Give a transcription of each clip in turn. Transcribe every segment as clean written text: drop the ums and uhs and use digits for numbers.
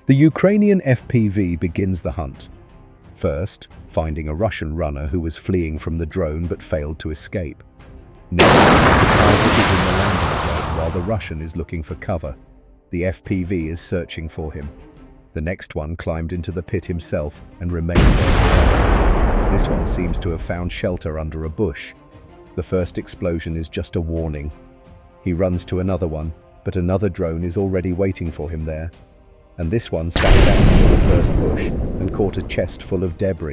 The Ukrainian FPV begins the hunt. First, finding a Russian runner who was fleeing from the drone but failed to escape. Next, the target is in the landing zone while the Russian is looking for cover. The FPV is searching for him. The next one climbed into the pit himself and remained there forever. This one seems to have found shelter under a bush. The first explosion is just a warning. He runs to another one, but another drone is already waiting for him there. And this one sat down under the first bush and caught a chest full of debris.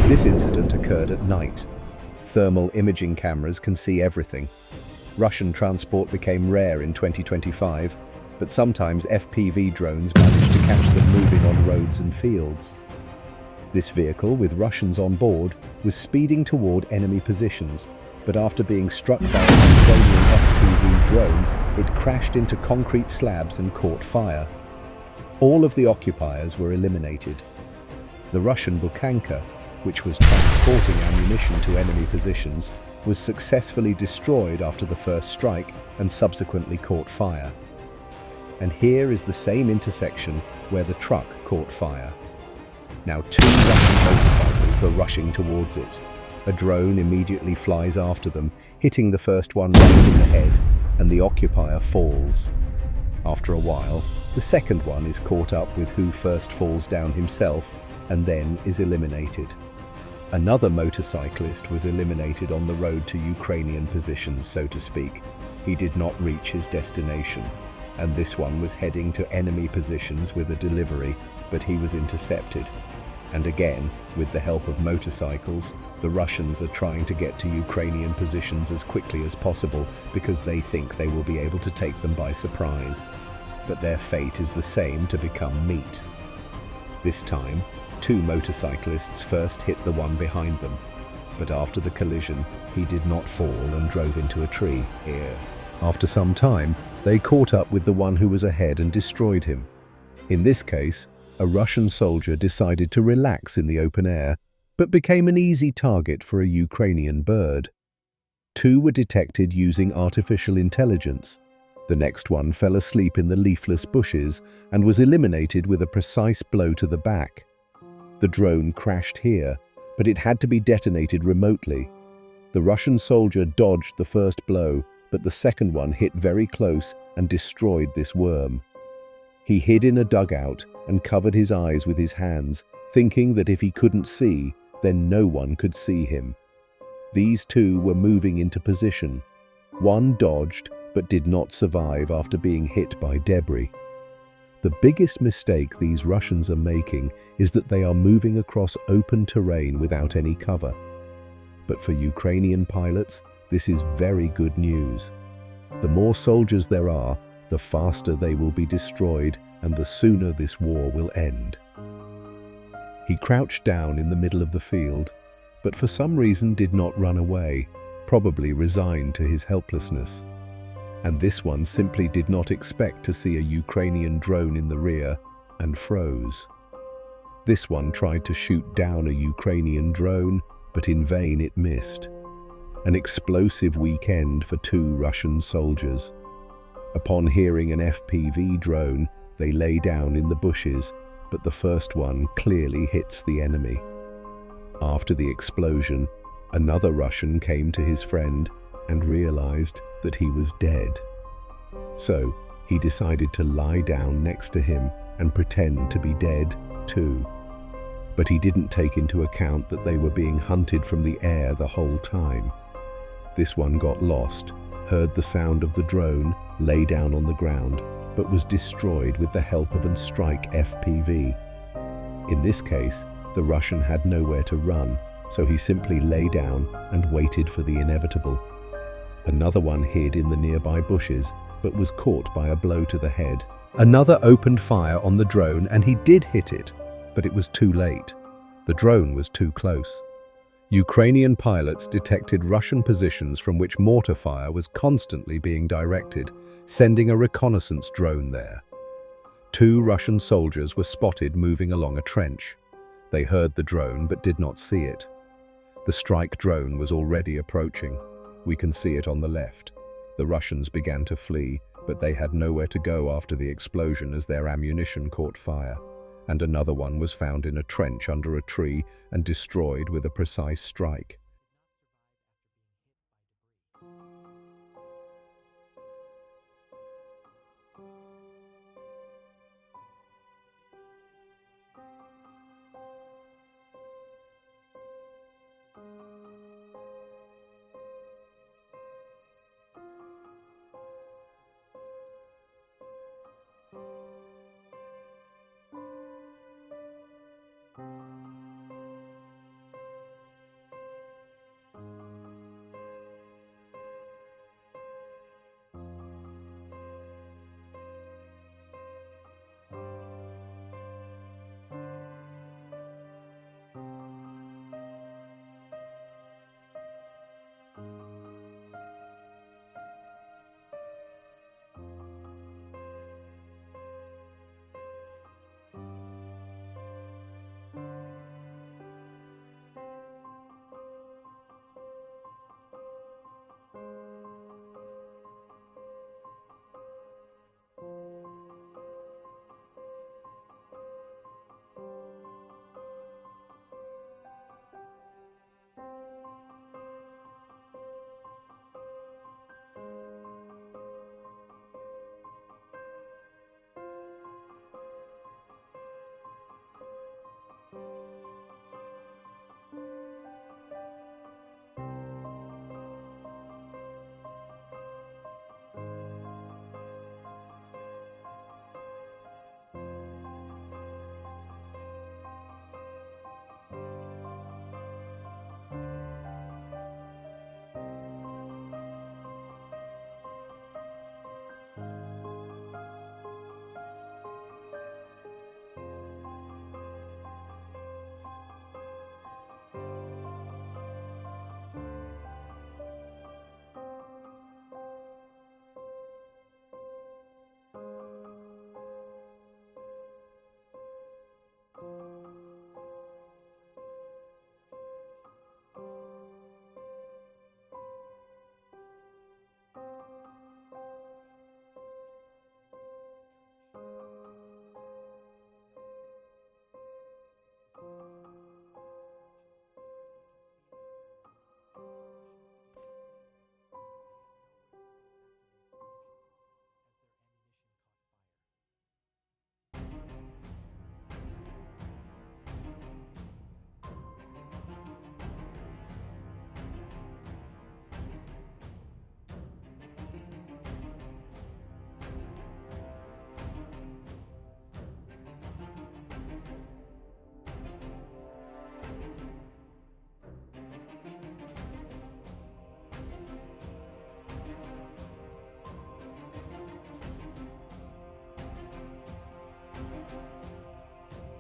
This incident occurred at night. Thermal imaging cameras can see everything. Russian transport became rare in 2025, but sometimes FPV drones managed to catch them moving on roads and fields. This vehicle, with Russians on board, was speeding toward enemy positions, but after being struck by a Ukrainian FPV drone, it crashed into concrete slabs and caught fire. All of the occupiers were eliminated. The Russian Bukanka, which was transporting ammunition to enemy positions, was successfully destroyed after the first strike and subsequently caught fire. And here is the same intersection where the truck caught fire. Now 2 Russian motorcycles are rushing towards it. A drone immediately flies after them, hitting the first one right in the head, and the occupier falls. After a while, the second one is caught up with who first falls down himself and then is eliminated. Another motorcyclist was eliminated on the road to Ukrainian positions, so to speak. He did not reach his destination, and this one was heading to enemy positions with a delivery, but he was intercepted. And again, with the help of motorcycles, the Russians are trying to get to Ukrainian positions as quickly as possible because they think they will be able to take them by surprise. But their fate is the same, to become meat. This time, 2 motorcyclists first hit the one behind them, but after the collision, he did not fall and drove into a tree. After some time, they caught up with the one who was ahead and destroyed him. In this case, a Russian soldier decided to relax in the open air, but became an easy target for a Ukrainian bird. 2 were detected using artificial intelligence. The next one fell asleep in the leafless bushes and was eliminated with a precise blow to the back. The drone crashed here, but it had to be detonated remotely. The Russian soldier dodged the first blow, but the second one hit very close and destroyed this worm. He hid in a dugout and covered his eyes with his hands, thinking that if he couldn't see, then no one could see him. These 2 were moving into position. One dodged, but did not survive after being hit by debris. The biggest mistake these Russians are making is that they are moving across open terrain without any cover. But for Ukrainian pilots, this is very good news. The more soldiers there are, the faster they will be destroyed and the sooner this war will end. He crouched down in the middle of the field, but for some reason did not run away, probably resigned to his helplessness. And this one simply did not expect to see a Ukrainian drone in the rear and froze. This one tried to shoot down a Ukrainian drone, but in vain it missed. An explosive weekend for 2 Russian soldiers. Upon hearing an FPV drone, they lay down in the bushes, but the first one clearly hits the enemy. After the explosion, another Russian came to his friend and realized that he was dead. So he decided to lie down next to him and pretend to be dead too. But he didn't take into account that they were being hunted from the air the whole time. This one got lost, heard the sound of the drone, lay down on the ground, but was destroyed with the help of an strike FPV. In this case, the Russian had nowhere to run, so he simply lay down and waited for the inevitable. Another one hid in the nearby bushes, but was caught by a blow to the head. Another opened fire on the drone and he did hit it, but it was too late. The drone was too close. Ukrainian pilots detected Russian positions from which mortar fire was constantly being directed, sending a reconnaissance drone there. 2 Russian soldiers were spotted moving along a trench. They heard the drone but did not see it. The strike drone was already approaching. We can see it on the left. The Russians began to flee, but they had nowhere to go after the explosion as their ammunition caught fire, and another one was found in a trench under a tree and destroyed with a precise strike.